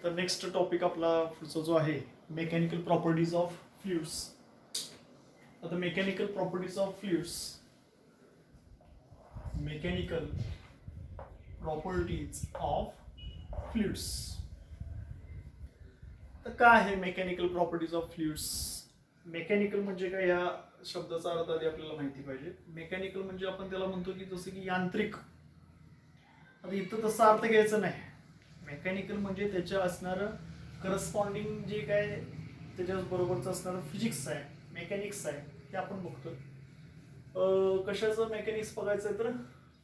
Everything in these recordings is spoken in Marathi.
तर नेक्स्ट टॉपिक आपला पुढचा जो आहे मेकॅनिकल प्रॉपर्टीज ऑफ फ्लुइड्स. आता mechanical properties of fluids, mechanical properties of fluids. तर काय आहे mechanical properties of fluids? Mechanical म्हणजे काय, या शब्दाचा अर्थ आधी आपल्याला माहिती पाहिजे. मेकॅनिकल म्हणजे आपण त्याला म्हणतो की जसं की यांत्रिक. आता इथं तसा अर्थ घ्यायचा नाही. मेकॅनिकल म्हणजे त्याच्या असणारं करस्पॉन्डिंग जे काय त्याच्या बरोबरचं असणारं फिजिक्स आहे, मेकॅनिक्स आहे, ते आपण बघतो. कशाचं मेकॅनिक्स बघायचं आहे तर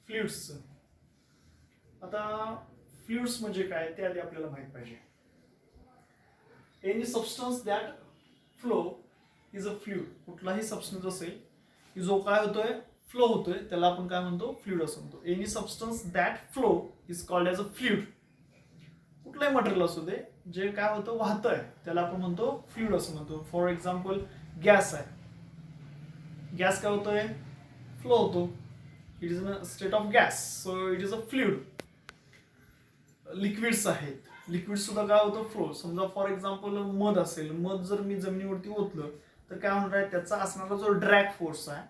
फ्लुइड्सचं. आता फ्लुइड्स म्हणजे काय ते आधी आपल्याला माहित पाहिजे. Any substance that flow is a fluid. कुठलाही सबस्टन्स असेल की जो काय होतोय, फ्लो होतोय, त्याला आपण काय म्हणतो, फ्लुइड असं म्हणतो. Any substance that flow is called as a fluid. कुठलंही मटेरियल असू दे जे काय होतं, वाहतंय, त्याला आपण म्हणतो फ्लुइड असं म्हणतो. फॉर एक्झाम्पल गॅस आहे. गॅस काय होतोय, फ्लो होतो. It is a state of gas, so it is a fluid. Liquids आहेत, लिक्विड सुद्धा काय होतं, फ्लो. समजा फॉर एक्झाम्पल मध असेल, मध जर मी जमिनीवरती ओतलं तर काय होणार आहे, त्याचा असणारा जो ड्रॅग फोर्स आहे,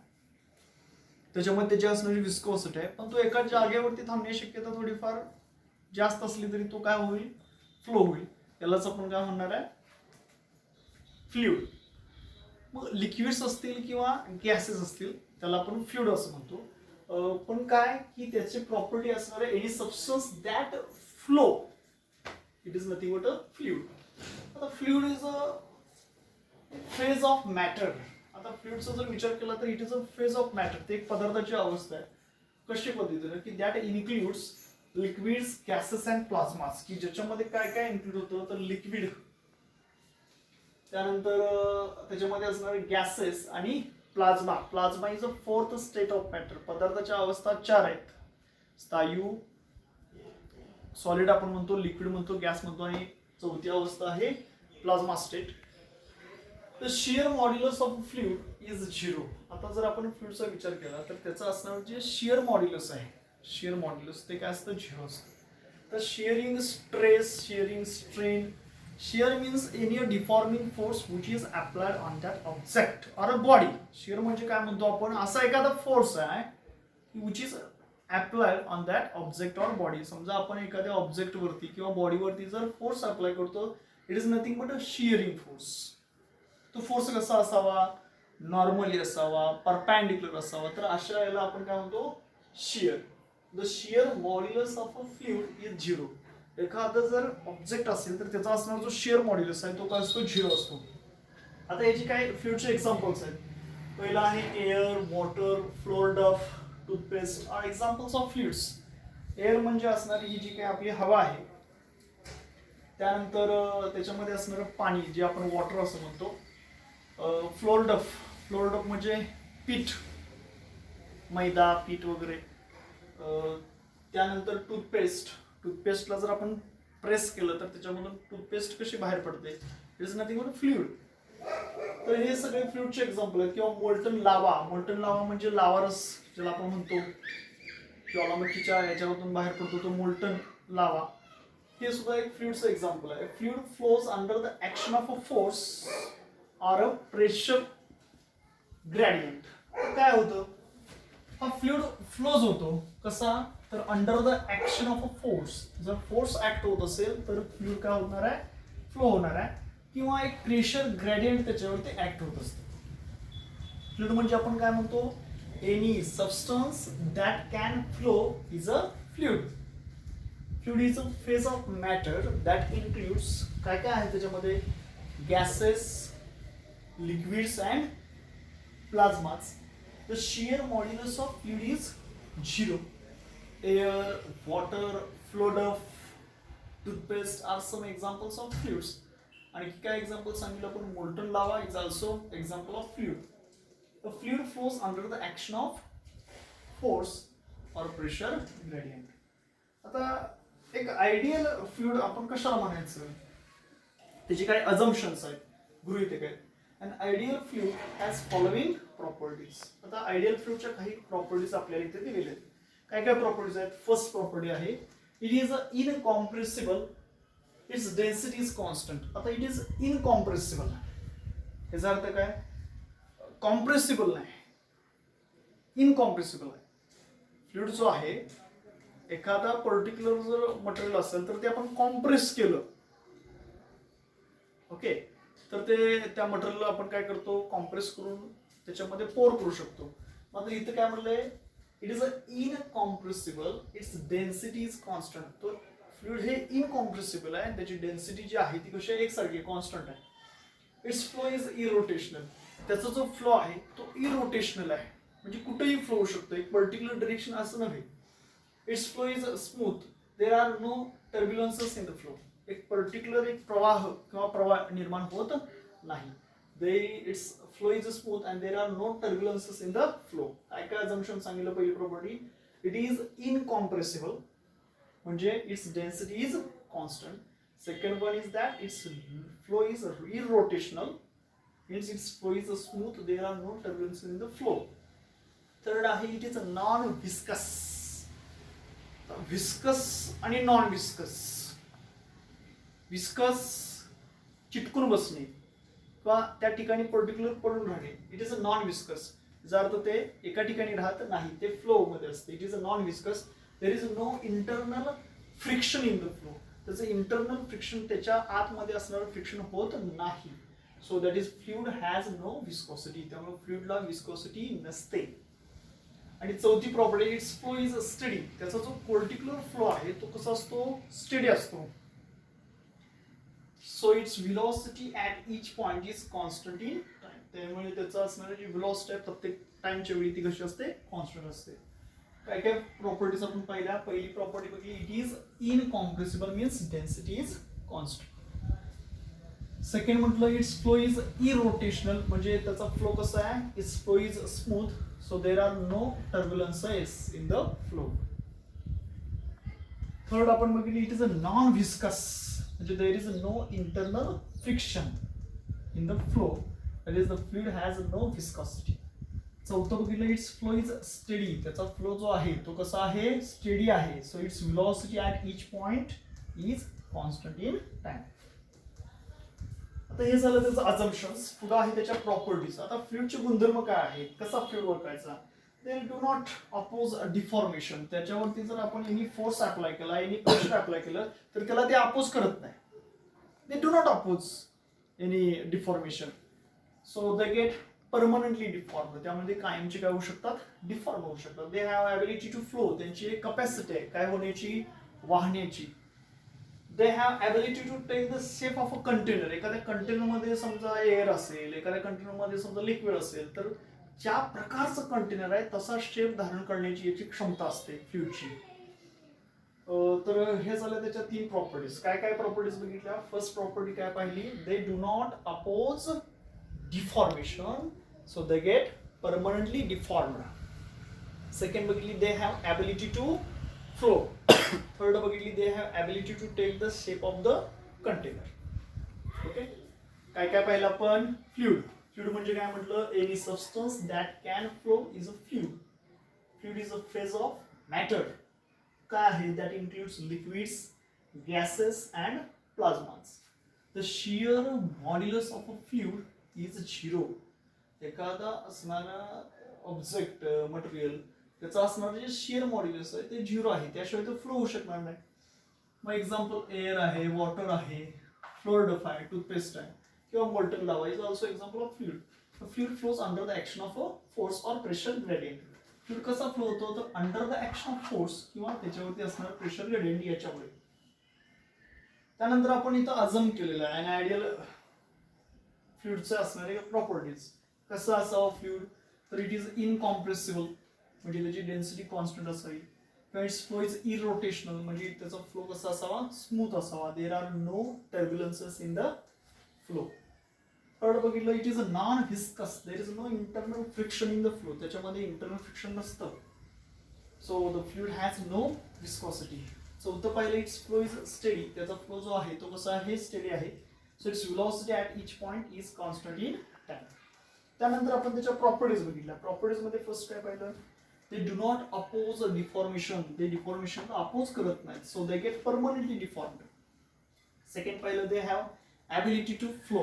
त्याच्यामध्ये त्याची असणारी विस्कोसिटी आहे, पण तो एका जागेवरती थांबण्याची शक्यता थोडीफार जास्त असली तरी तो काय होईल, फ्लो होईल. यालाच आपण काय म्हणणार आहे, फ्लुइड. मग लिक्विड्स असतील किंवा गॅसेस असतील त्याला आपण फ्लुइड असं म्हणतो. पण काय की त्याची प्रॉपर्टी असणार आहे any substance that flow, it is nothing but a fluid. आता fluid is a phase of matter. आता फ्लुइडचा जर विचार केला तर it is a phase of matter. ते एक पदार्थाची अवस्था आहे. कशी पद्धतीने की that includes liquids, gases and plasmas, की ज्याच्यामध्ये काय काय इन्क्लूड होतं तर लिक्विड, त्यानंतर त्याच्यामध्ये असणारे गॅसेस आणि plasma. Plasma is a fourth state of matter. पदार्थाच्या अवस्था 4 आहेत. स्थायू, सॉलिड आपण म्हणतो, लिक्विड म्हणतो, गॅस म्हणतो, आणि चौथी अवस्था आहे plasma state. The shear modulus of fluid is 0. आता जर आपण फ्लुइडचा विचार केला तर त्याचं असणार जे शिअर मॉड्युलस आहे, शिअर मॉड्युलस ते काय असतं, 0 असतं. तर shearing stress, shearing strain. Shear means any deforming force which is applied on that object or a body. Shear म्हणजे काय म्हणतो आपण, असा एखादा फोर्स आहे which is applied on that object or body. समजा आपण एखाद्या ऑब्जेक्ट वरती किंवा बॉडीवरती जर फोर्स अप्लाय करतो, it is nothing but a shearing force. तो फोर्स कसा असावा, नॉर्मली असावा, परपॅन्डिक्युलर असावा. तर अशा याला आपण काय म्हणतो, shear. The shear modulus of a fluid is 0. एखादा जर ऑब्जेक्ट असेल तर त्याचा असणारा जो शिअर मॉड्युलस आहे तो काय असतो, 0 असतो. आता याची काय फ्लुइडचे एक्झाम्पल्स आहेत. पहिला आहे air, water, flour dough, toothpaste are examples of fluids. Air म्हणजे असणारी ही जी काही आपली हवा आहे, त्यानंतर त्याच्यामध्ये असणारं पाणी जे आपण वॉटर असं म्हणतो. फ्लोर डफ, फ्लोर डफ म्हणजे पीठ, मैदा, पीठ वगैरे. त्यानंतर टूथपेस्ट, टूथपेस्टला जर आपण प्रेस केलं तर त्याच्यामधून टूथपेस्ट कशी बाहेर पडते, it is nothing but fluid. तर हे सगळे फ्लुइडचे एक्झाम्पल आहेत. किंवा मोल्टन लावा, मोल्टन लावा म्हणजे लावारस ज्याला आपण म्हणतो, ज्वालामुखीच्या याच्यामधून बाहेर पडतो तो मोल्टन लावा. हे सुद्धा एक फ्लुइडचं एक्झाम्पल आहे. Fluid flows under the action of a force or a pressure gradient. काय होतं, हा फ्लुइड फ्लोज होतो कसा, तर under the action of a force. जर फोर्स ऍक्ट होत असेल तर फ्लुइड काय होणार आहे, फ्लो होणार आहे. किंवा एक प्रेशर ग्रेडियंट त्याच्यावरती ऍक्ट होत असते. फ्लुइड म्हणजे आपण काय म्हणतो, any substance that can flow is a fluid. Fluid is a phase of matter that includes काय काय आहे त्याच्यामध्ये, gases, liquids and plasmas. The shear modulus of fluid is 0. Air, water, flow duff, toothpaste are some examples of fluids. आणि काय एक्झाम्पल सांगितलं आपण, मोल्टन लावा is also example of fluid. The fluid flows under the action of force or pressure gradient. आता एक आयडियल फ्लुइड आपण कशाला म्हणायचं, त्याची काही अजम्पशन्स आहेत, गृहीतक आहेत. An ideal fluid has following properties. आता आयडियल फ्लुइडच्या काही प्रॉपर्टीज आपल्याला इथे दिलेल्या आहेत. काय काय प्रॉपर्टीज आहेत. फर्स्ट प्रॉपर्टी आहे, it is incompressible its density is constant. आता इट इज इनकॉम्प्रेसिबल. याचा अर्थ काय? कॉम्प्रेसिबल नाही, इनकॉम्प्रेसिबल आहे. फ्लुइड जो आहे, एखादा पर्टिक्युलर जर मटेरियल असेल तर ते आपण कॉम्प्रेस केलं, ओके, तर ते त्या मटेरियलला आपण काय करतो, कॉम्प्रेस करून त्याच्यामध्ये पोर करू शकतो. मात्र इथं काय म्हणलंय, it is a incompressible, its density is constant. तो फ्लुइड हे इनकॉम्प्रेसिबल आहे, त्याची डेन्सिटी जी आहे ती कशी आहे, एकसारखी कॉन्स्टंट आहे. Its flow is irrotational. त्याचा जो फ्लो आहे तो इरोटेशनल आहे, म्हणजे कुठेही फ्लो होऊ शकतो, एक पर्टिक्युलर डायरेक्शन असं नव्हे. Its flow is smooth, there are no turbulences in the flow. एक पर्टिक्युलर एक प्रवाह किंवा प्रवाह निर्माण होत नाही. Its flow is smooth and there are no turbulences in the flow. काय काय अजम्पशन सांगितलं? पहिली प्रॉपर्टी, इट इज इनकॉम्प्रेसिबल, म्हणजे its density is constant. Second one is that its flow is irrotational, means its flow is smooth, there are no turbulences in the flow. Third आहे, it is a non-viscous. Viscous आणि non-viscous. Viscous चिटकून बसणे किंवा त्या ठिकाणी पर्टिक्युलर पडून राहणे. It is a non viscous. याचा अर्थ ते एका ठिकाणी राहत नाही, ते फ्लो मध्ये असते. It is a non viscous. There is no internal friction in the flow. त्याचं इंटरनल फ्रिक्शन, त्याच्या आतमध्ये असणारं फ्रिक्शन होत नाही. So that is fluid has no viscosity. त्यामुळे फ्लुइडला विस्कोसिटी नसते. आणि चौथी property, its flow is steady. त्याचा जो पर्टिक्युलर फ्लो आहे तो कसा असतो, स्टेडी असतो. So it's velocity at each point is constant in time. त्यामुळे त्याचा असणारी जी व्हेलॉसिटी आहे प्रत्येक टाइमच्या वेळी ती कशी असते, कॉन्स्टंट असते. काय काय प्रॉपर्टीज आपण पाहिल्या? पहिली प्रॉपर्टी बघली, it is incompressible, means density is constant. Second म्हटलं, इट्स फ्लो इज इरोटेशनल, म्हणजे त्याचा फ्लो कसा आहे, its flow is smooth, so there are no turbulences in the flow. Third आपण बघितली, it is a non viscous, म्हणजे there is no internal friction in the flow, that is the fluid has no viscosity. चौथं बघितलं, इट्स फ्लो इज स्टेडी. त्याचा फ्लो जो आहे तो कसा आहे, स्टेडी आहे. So it's velocity at each point is constant in time. आता हे झालं त्याचं अजम्पशन्स. पुढे आहे त्याच्या प्रॉपर्टीज. आता फ्लुइडचे गुणधर्म काय आहेत, कसा फ्लुइड ओळखायचा? They do not oppose deformation. त्याच्यावरती जर आपण एनी फोर्स अप्लाय केला, एनी प्रेशर अप्लाय केलं तर त्याला ते अपोज करत नाही. They do not oppose any deformation. So they get permanently deform. त्यामध्ये कायमचे काय होऊ शकतात, डिफॉर्म होऊ शकतात. They have ability to flow. त्यांची एक कपॅसिटी आहे काय होण्याची, वाहण्याची. They have ability to take the shape of a container. एखाद्या कंटेनरमध्ये समजा एअर असेल, एखाद्या कंटेनरमध्ये समजा लिक्विड असेल, तर ज्या प्रकारचं कंटेनर आहे तसा शेप धारण करण्याची याची क्षमता असते फ्लुइडची. तर हे झालं त्याच्या 3 प्रॉपर्टीज. काय काय प्रॉपर्टीज बघितल्या? फर्स्ट प्रॉपर्टी काय पाहिली, they do not oppose deformation, so they get permanently deformed. Second बघितली, they have ability to flow. Third बघितली, they have ability to take the shape of the container. Okay, काय काय पाहिलं आपण? फ्लुइड. फ्लुइड म्हणजे काय म्हटलं, any substance that can flow is a fluid. Fluid is a phase of matter. काय आहे? that includes liquids, gases and plasmas. The shear modulus of a fluid is 0. एखादा असणारा ऑब्जेक्ट, मटेरियल, त्याचा असणारं जे शिअर मॉड्युलस आहे ते 0 आहे, त्याशिवाय तो फ्लो होऊ शकणार नाही. मग एक्झाम्पल एअर आहे, वॉटर आहे, फ्लोअर्डफ आहे, टूथपेस्ट आहे, किंवा मोल्टन लावा is also example of fluid. Fluid flows under the action of a force or pressure gradient. Fluid कसा फ्लो होतो, तर under the action of force किंवा त्याच्यावरती असणारं प्रेशर ग्रेडियंट याच्यामुळे. त्यानंतर आपण इथं अजम केलेलं आहे अन आयडियल फ्लुइडचे असणारे प्रॉपर्टीज. कसं असावं फ्लुइड, तर इट इज इनकॉम्प्रेसिबल, म्हणजे त्याची डेन्सिटी कॉन्स्टंट असावी. किंवा इट्स फ्लो इज इरोटेशनल, म्हणजे त्याचा फ्लो कसा असावा, स्मूथ असावा. There are no turbulences in the flow. Third बघितलं, it is a non viscous. There is no internal friction in the flow. त्याच्यामध्ये इंटरनल फ्रिक्शन नसतं. So the fluid has no viscosity. चौथं पाहिलं, इट्स फ्लो इज स्टेडी. त्याचा फ्लो जो आहे तो कसा आहे, स्टेडी आहे. So its velocity at each point is constant in time. त्यानंतर आपण त्याच्या प्रॉपर्टीज बघितल्या. प्रॉपर्टीज मध्ये फर्स्ट काय पाहिलं, they do not oppose a deformation. ते डिफॉर्मेशन अपोज करत नाहीत. So they get permanently deformed. Second पाहिलं they have ability to flow.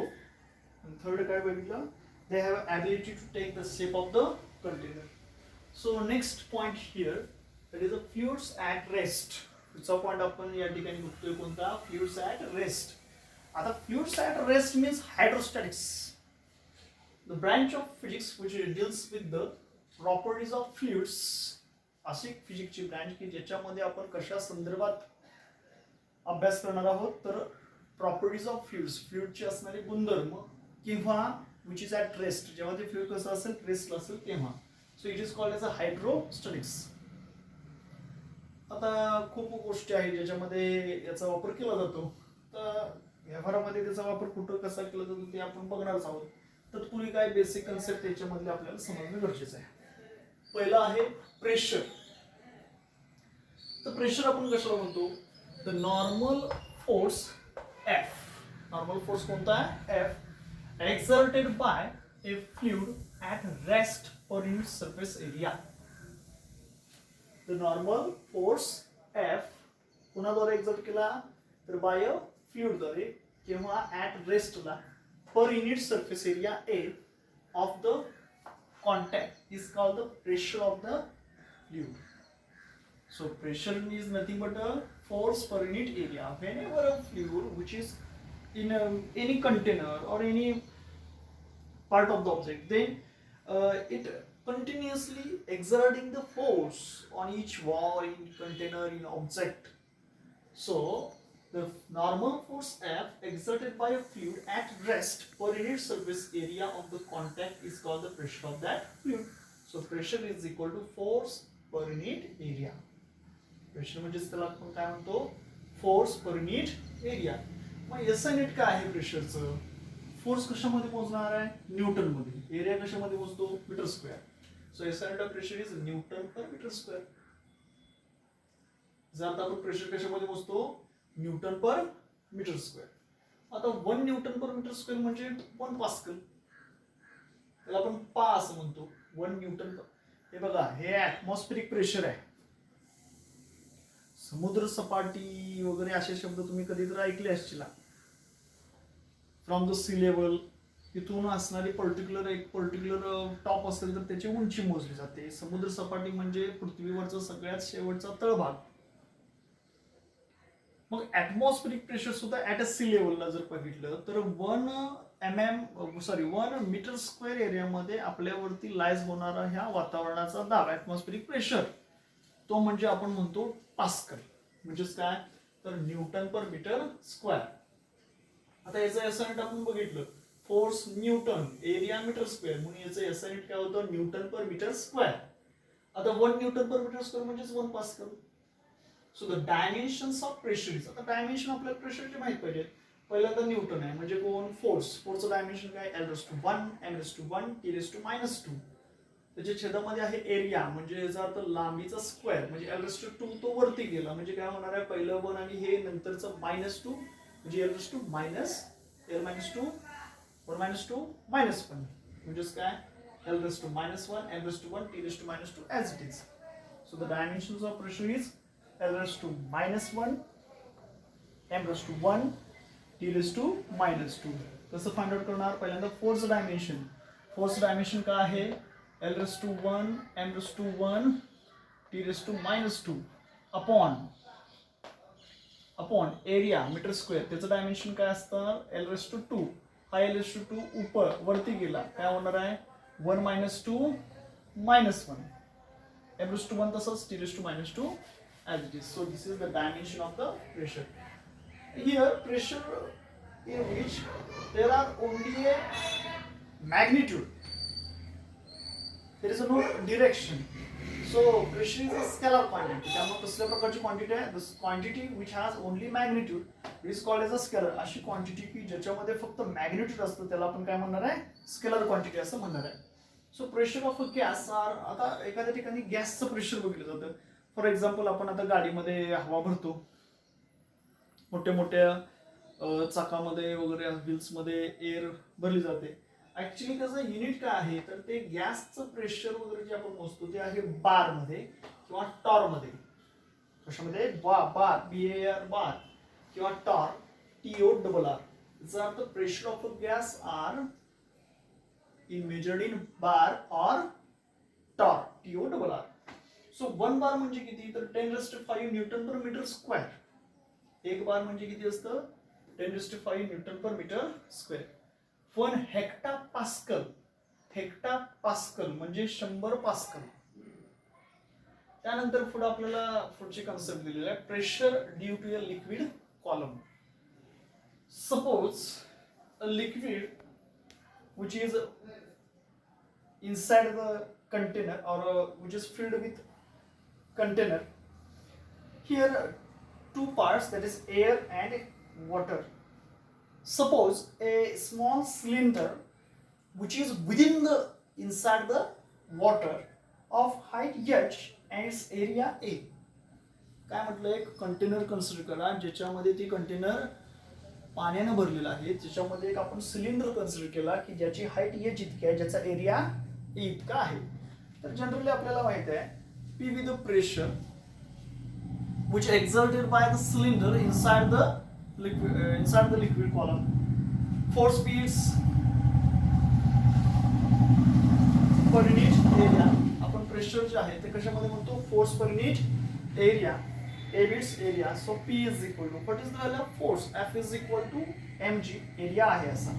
Third काय बघितलं, they have ability to take the shape of the container. So next point here that is a fluids at rest. पुढचा पॉइंट आपण या ठिकाणी बघतोय कोणता, फ्लुइड्स ॲट रेस्ट. आता fluids at rest means hydrostatics, the branch of physics which deals with the properties of fluids. अशी फिजिक्सची ब्रांच की ज्याच्यामध्ये आपण कशा संदर्भात अभ्यास करणार आहोत, तर प्रॉपर्टीज ऑफ फ्लुइड्स, फ्लुइडचे असणारे गुणधर्म, किंवा विच इज ॲट रेस्ट, जेव्हा ते फ्लुइड कसं असेल, रेस्टला असेल तेव्हा. So it is called as a hydrostatics. आता खूप गोष्टी आहेत ज्याच्यामध्ये याचा वापर केला जातो, तर व्यवहारामध्ये त्याचा वापर कुठं कसा केला जातो ते आपण बघणारच आहोत. तत्पूर्वी काय बेसिक कन्सेप्ट याच्यामधले आपल्याला समजणं गरजेचं आहे. पहिला आहे प्रेशर. तर प्रेशर आपण कशाला म्हणतो, the normal force F. Normal force कोणता आहे, F, exerted by a fluid at rest per unit surface area. The normal force F कुणाद्वारे एक्सर्ट केला, तर बाय अ फ्लुइडद्वारे, किंवा ॲट रेस्टला per unit surface area A of the contact is called the pressure of the fluid. So pressure is nothing but a force per unit area. Whenever a fluid which is in any container or any part of the object, then it continuously exerting the force on each wall, in container, in object. So the normal force F exerted by a fluid at rest per unit surface area of the contact is called the pressure of that fluid. So pressure is equal to force per unit area. Pressure म्हणजे त्याला आपण काय म्हणतो, force per unit area. मग SI युनिट काय आहे प्रेशरचं, फोर्स कशामध्ये मोजणार आहे, न्यूटन मध्ये, एरिया कशामध्ये मोजतो, meter square. So SI unit of pressure is newton per meter square. जर आता आपण प्रेशर कशामध्ये मोजतो, न्यूटन पर मीटर स्क्वेअर. आता 1 न्यूटन पर मीटर स्क्वेअर म्हणजे 1 पास्कल, त्याला आपण पा असं म्हणतो. 1 न्यूटन पर, हे बघा हे ऍटमॉस्फेरिक प्रेशर आहे. समुद्र सपाटी वगैरे असे शब्द तुम्ही कधीतरी ऐकले असतील. फ्रॉम द सी लेवल, तिथून असणारी एक पर्टिक्युलर टॉप असेल तर त्याची उंची मोजली जाते. समुद्र सपाटी म्हणजे पृथ्वीवरचा सगळ्यात शेवटचा तळभाग. मग ऍटमॉस्फेरिक प्रेशर सुद्धा ऍट अ सी लेवलला जर बघितलं तर 1 मीटर स्क्वेअर एरियामध्ये आपल्यावरती लाईज होणारा ह्या वातावरणाचा दाब, ऍटमॉस्फेरिक प्रेशर, तो म्हणजे आपण म्हणतो पास्कल. म्हणजेच काय, तर न्यूटन पर मीटर स्क्वेअर. आता याचं SI युनिट आपण बघितलं, force newton, area meter square, म्हणून याचं SI युनिट काय होतं, न्यूटन पर मीटर स्क्वेअर. आता 1 न्यूटन पर मीटर स्क्वेअर म्हणजेच 1 pascal. So the dimensions of pressure is, आता डायमेन्शन आपल्याला प्रेशरचे माहित पाहिजे. पहिल्यांदा न्यूटन आहे म्हणजे कोण, फोर्स. फोर्सचं डायमेन्शन काय, L⁻⁴, M⁻⁴, T⁻². त्याच्या छेदामध्ये आहे एरिया, म्हणजे याचा अर्थ लांबीचा स्क्वेअर, म्हणजे L⁻² तो वरती गेला, म्हणजे काय होणार आहे, पहिलं 1 आणि हे नंतरचं -2, म्हणजे L⁻², L-2, 1-2, -1, म्हणजेच काय, L⁻⁻1, M⁻⁴, T⁻², as it is. So the dimensions of pressure is L⁻⁻1, M⁻⁴, T⁻². कसं फाइंड आउट करणार, पहिल्यांदा फोर्स डायमेन्शन. फोर्स डायमेन्शन काय आहे, L⁻⁴, M⁻⁴, T⁻² upon area meter square. त्याचं डायमेन्शन काय असतं, L⁻². हा L⁻² वरती गेला, काय होणार आहे, 1-2, -1, M⁻⁴ तसंच, T⁻², as it is. So this is the dimension of the pressure. Here pressure in which there are only a magnitude, there is no direction. So pressure is a scalar quantity. त्यामुळे कसल्या प्रकारची क्वांटिटी आहे, this quantity which has only magnitude is called as a scalar. अशी क्वांटिटी की ज्याच्यामध्ये फक्त मॅग्निट्यूड असतं त्याला आपण काय म्हणणार आहे, स्केलर क्वांटिटी असं म्हणणार आहे. So pressure of a gas are, आता एखाद्या ठिकाणी गॅसचं प्रेशर बघितलं जातं. फॉर एक्झाम्पल आपण आता गाडीमध्ये हवा भरतो, मोठ्या मोठ्या चाकामध्ये वगैरे व्हील्समध्ये एअर भरली जाते. ऍक्च्युली त्याचं युनिट काय आहे, तर ते गॅसचं प्रेशर वगैरे जे आपण मोजतो ते आहे बार मध्ये किंवा टॉर मध्ये. कशामध्ये, बार, BAR बार किंवा Tor. TORR. The pressure of a gas are measured in bar or torr, TORR. So 1 बार म्हणजे किती तर 10⁵ न्यूटन पर मीटर स्क्वेअर. 1 बार म्हणजे किती असतं 10⁵ न्यूटन पर मीटर स्क्वेअर. 1 हेक्टापास्कल, हेक्टापास्कल म्हणजे 100 पास्कल. त्यानंतर पुढे आपल्याला पुढची कन्सेप्ट दिलेली आहे pressure due to a liquid column. Suppose a liquid which is inside the container or which is filled with container. Here two parts, that is air and water. Suppose a small cylinder which is within the inside the water of height h and its area a. काय म्हटलं एक कंटेनर कन्सिडर करा ज्याच्यामध्ये ती कंटेनर पाण्याने भरलेला आहे. ज्याच्यामध्ये एक आपण सिलेंडर कन्सिडर केला की ज्याची हाईट h इतकी आहे, ज्याचा एरिया a इतका आहे. तर जनरली आपल्याला माहित आहे P with the pressure which exerted by the cylinder inside the liquid column. Force P is per unit area. आपण प्रेशर जे आहे ते कशामध्ये म्हणतो force per unit area. A bits area, so P is equal to what is the value of force? F is equal to mg. Area आहे असा.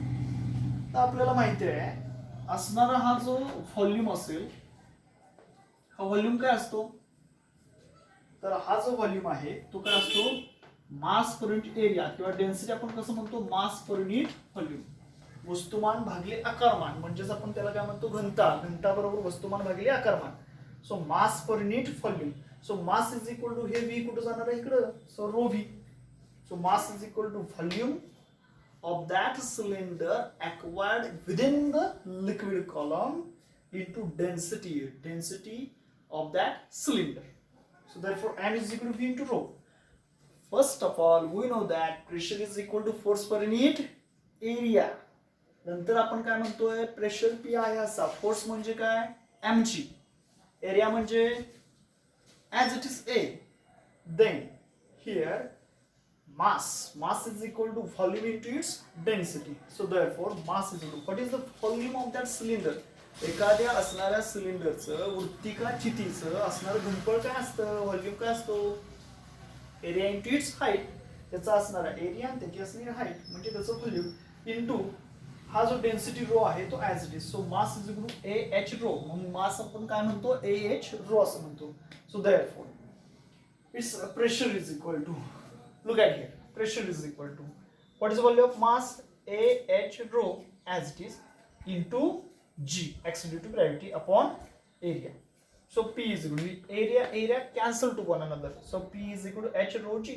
तर आपल्याला माहिती आहे असणारा हा जो व्हॉल्यूम असेल, हा व्हॉल्यूम काय असतो तर हा जो व्हॉल्यूम आहे तो काय असतो मास पर युनिट एरिया किंवा डेन्सिटी आपण कसं म्हणतो मास पर युनिट व्हॉल्यूम. वस्तुमान भागले आकारमान म्हणजेच आपण त्याला काय म्हणतो घनता. घनता बरोबर वस्तुमान भागले आकारमान. So mass per unit volume. So mass is equal to हे v कुठे जाणार आहे इकडे so rho v. So mass is equal to volume of that cylinder acquired within the liquid column into density of that cylinder. So therefore m is equal to v into rho. First of all we know that pressure is equal to force per unit area. नंतर आपण काय म्हणतोय प्रेशर p आहे असा. फोर्स म्हणजे काय mg. एरिया म्हणजे as it is A. Then here mass is equal to volume into its density. So therefore mass is equal to what is the volume of that cylinder. एखाद्या असणाऱ्या सिलेंडरचं वृत्तिका चितीचं असणारं घनफळ काय असतं व्हॉल्यूम काय असतो एरिया इंटू इट्स हाईट. त्याचा असणारा एरिया आणि त्याची असणारी हाईट म्हणजे त्याचं व्हॉल्यूम इंटू हा जो डेन्सिटी रो आहे तो as it is. So mass is equal to A H rho. म्हणून मास आपण काय म्हणतो ए एच रो असं म्हणतो. So therefore, its pressure is equal to, look at here, pressure is equal to, what is the value of mass A H rho as it is into G, acceleration due to gravity upon area. So P is equal to, area cancel to one another. So P is equal to H rho G.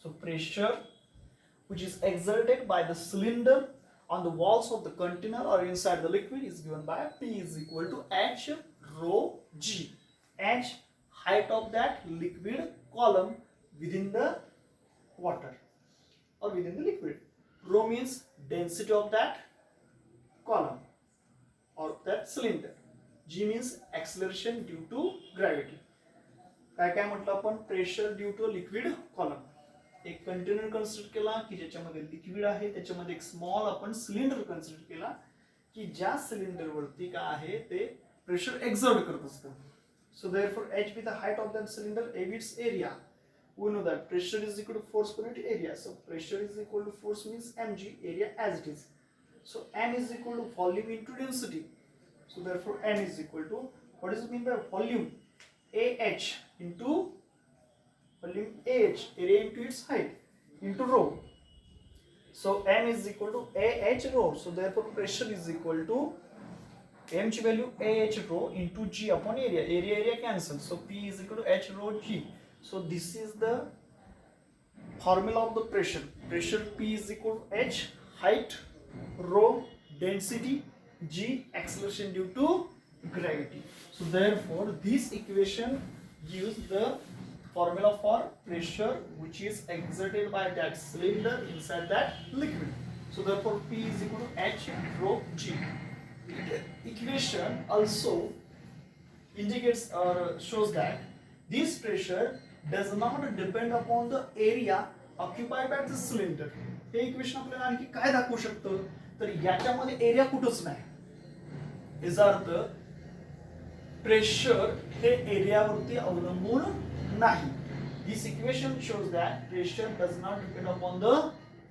So pressure which is exerted by the cylinder on the walls of the container or inside the liquid is given by P is equal to H rho G. H height of that liquid column within the water or within the liquid. Rho means density of that column or that cylinder. G means acceleration due to gravity. काय म्हटलं आपण pressure due to liquid column. एक कंटेनर कन्सिडर केला की ज्याच्यामध्ये लिक्विड आहे, त्याच्यामध्ये एक स्मॉल आपण सिलेंडर कन्सिडर केला की ज्या सिलेंडर वरती काय आहे ते प्रेशर एक्सर्ट करत असतं. So therefore h be the height of that cylinder, a be its area. We know that pressure is equal to force per unit area. So pressure is equal to force means mg, area as it is. So m is equal to volume into density. So therefore m is equal to, what is it mean by volume? Ah into volume ah, area into its height into rho. So m is equal to ah rho. So therefore pressure is equal to m ची value ah rho into g upon area. Area cancel. So P is equal to h rho g. So this is the formula of the pressure. Pressure P is equal to h height, rho density, g acceleration due to gravity. So therefore this equation gives the formula for pressure which is exerted by that cylinder inside that liquid. So therefore P is equal to h rho g. Equation also indicates or shows that this pressure does not depend upon the area occupied by the cylinder. हे इक्वेशन आपल्याला आणखी काय दाखवू शकतं, तर याच्यामध्ये एरिया कुठंच नाही. याचा अर्थ प्रेशर हे एरियावरती अवलंबून नाही. This equation shows that pressure does not depend upon the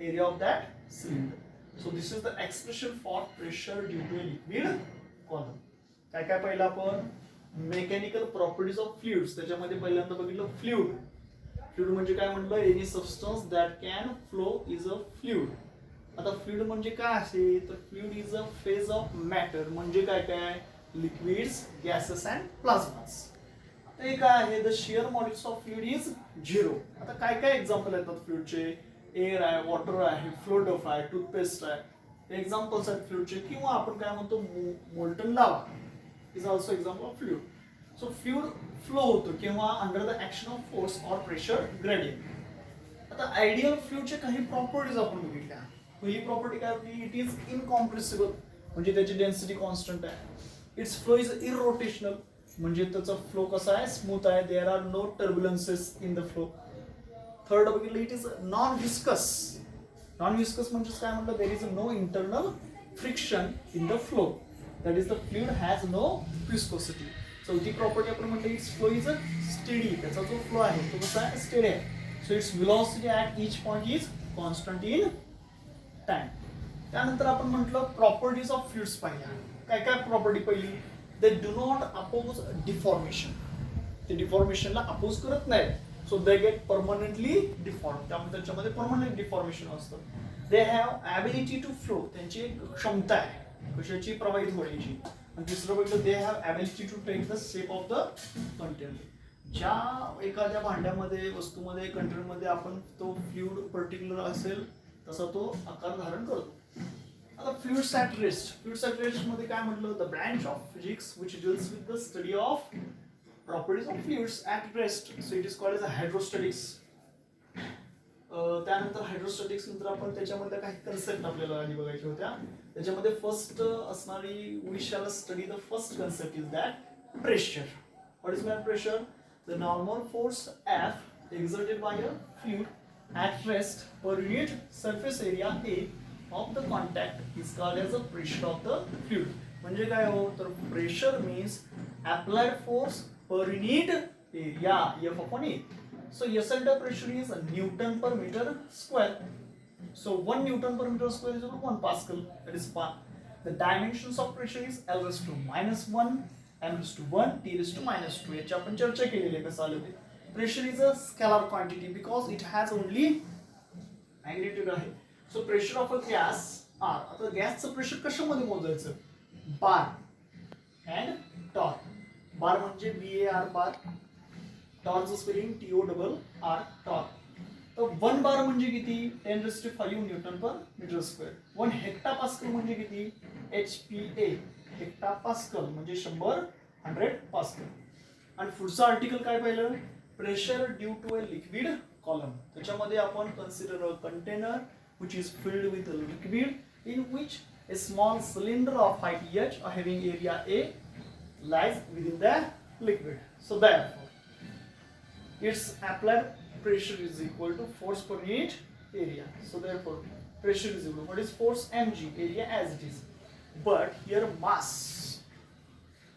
area of that cylinder. So this is the expression for pressure due to a liquid column. काय काय पाहिलं आपण, मेकॅनिकल प्रॉपर्टीज ऑफ फ्लुइड्स. त्याच्यामध्ये पहिल्यांदा बघितलं फ्लुइड. फ्लुइड म्हणजे काय म्हटलं, any substance that can flow is a fluid. आता फ्लुइड म्हणजे काय असेल, तर fluid is a phase of matter. म्हणजे काय काय, लिक्विड्स, गॅसेस अँड प्लाझ्मास. आता हे काय आहे, the shear modulus of fluid is 0. आता काय काय एक्झाम्पल येतात फ्लुइडचे, एअर आहे, वॉटर आहे, फ्लोडफ आहे, टूथपेस्ट आहे, एक्झाम्पल्स आहेत फ्लुइडचे. किंवा आपण काय म्हणतो, मोल्टन लावा is also example of fluid. So fluid flow होतो किंवा under the action of force or pressure gradient. आता आयडियल फ्लुइडचे काही प्रॉपर्टीज आपण बघितल्या. पहिली प्रॉपर्टी काय होती, इट इज इनकॉम्प्रेसिबल, म्हणजे त्याची डेन्सिटी कॉन्स्टंट आहे. इट्स फ्लो इज इररोटेशनल, म्हणजे त्याचा फ्लो कसा आहे, स्मूथ आहे. There are no turbulences in the flow. Third बघितलं, it is non viscous. Non viscous म्हणजे काय म्हटलं, there is no internal friction in the flow. That is the fluid has no viscosity. चौथी प्रॉपर्टी आपण म्हटलं, इट्स फ्लो इज स्टेडी. त्याचा जो फ्लो आहे तो कसा आहे, स्टेडी आहे. So its velocity at each point is constant in time. त्यानंतर आपण म्हटलं प्रॉपर्टीज ऑफ फ्लुइड्स पाहिल्या. काय काय प्रॉपर्टी पहिली, they do not oppose deformation. ते डिफॉर्मेशनला अपोज करत नाहीत. So they get permanently deform. त्यामुळे त्याच्यामध्ये परमनंट डिफॉर्मेशन असतं. They have ability to flow. त्यांची एक क्षमता आहे कशाची, प्रवाहित होण्याची. आणि तिसरं बघितलं, they have ability to take the shape of the container. ज्या एखाद्या भांड्यामध्ये, वस्तूमध्ये, कंटेनरमध्ये आपण तो फ्लुइड पर्टिक्युलर असेल तसा तो आकार धारण करतो. आता fluids at rest. Fluids at rest मध्ये काय म्हटलं, the branch of physics which deals with the study of properties of fluids at rest. So it is called as hydrostatics. त्यानंतर हायड्रोस्टॅटिक्स नंतर आपण त्याच्यामध्ये काही कन्सेप्ट आपल्याला आधी बघायच्या होत्या. त्याच्यामध्ये फर्स्ट असणारी, we shall study the first concept is that pressure. What is that pressure, the normal force F exerted by a fluid at rest per unit surface area A of the contact is called as the pressure of the fluid. म्हणजे काय हो, तर pressure means applied force per unit area F upon A. So SI pressure is Newton per meter square. So 1 Newton per meter square is equal to 1 Pascal. That is the dimensions of pressure is L raised to -1, M raised to 1, T raised to -2. याची आपण चर्चा केलेली आहे कसं आलं ते. Pressure is a scalar quantity because it has only magnitude आहे. So pressure of a gas R. आता गॅसचं प्रेशर कशामध्ये मोजायचं, बार अँड टॉर्क. बार म्हणजे BAR बार, टॉर्कचं स्पेलिंग TORR टॉर्क. तर 1 बार म्हणजे किती, 10⁵ न्यूटन पर मीटर स्क्वेअर. 1 हेक्टापास्कल म्हणजे किती, HPA हेक्टापास्कल म्हणजे 100 पास्कल. आणि पुढचं आर्टिकल काय पाहिलं, pressure due to a liquid column. त्याच्यामध्ये आपण consider a container which is filled with a liquid in which a small cylinder of height h having area A lies within the liquid. So therefore its applied pressure is equal to force per unit area. So therefore pressure is equal to, what is force, mg, area as it is. But here mass,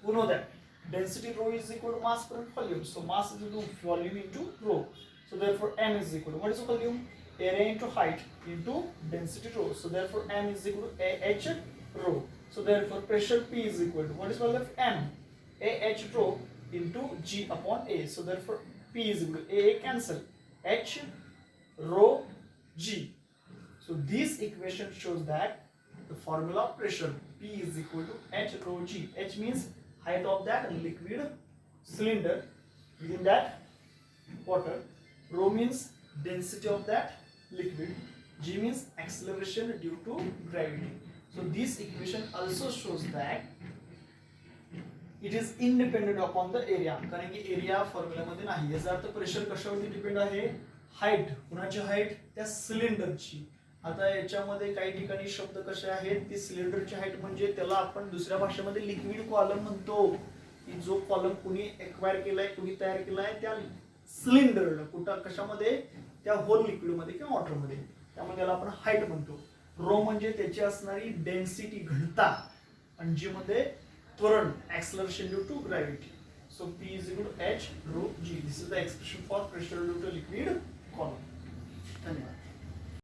you know that density rho is equal to mass per volume. So mass is equal to volume into rho. So therefore m is equal to, what is volume, area into height into density rho. So therefore m is equal to AH rho. So therefore pressure P is equal to, what is value of m, AH rho into G upon A. So therefore P is equal to AA cancel, H rho G. So this equation shows that the formula of pressure P is equal to H rho G. H means height of that liquid cylinder within that water. Rho means density of that liquid. G means acceleration due to gravity. So this equation also shows that it is independent upon the area. कारण की एरिया फॉर्म्युलामध्ये नाही. याचा अर्थ प्रेशर कशावरती डिपेंड आहे, हाईट. कुणाची हाईट, त्या सिलेंडरची. आता याच्यामध्ये काही ठिकाणी शब्द कसे आहेत, ती सिलेंडरची हाईट म्हणजे त्याला आपण दुसऱ्या भाषेमध्ये लिक्विड कॉलम म्हणतो. की जो कॉलम कुणी एक्वायर केलाय, कुणी तयार केलाय, त्या सिलेंडरला कुठं कशामध्ये, त्या होल लिक्विडमध्ये किंवा वॉटरमध्ये, त्यामुळे त्याला आपण हाईट म्हणतो. रो म्हणजे त्याची असणारी डेन्सिटी, घनता, आणि जी मध्ये त्वरण, acceleration due to gravity. So P is equal to H rho G. This is the expression for pressure due to liquid column. धन्यवाद.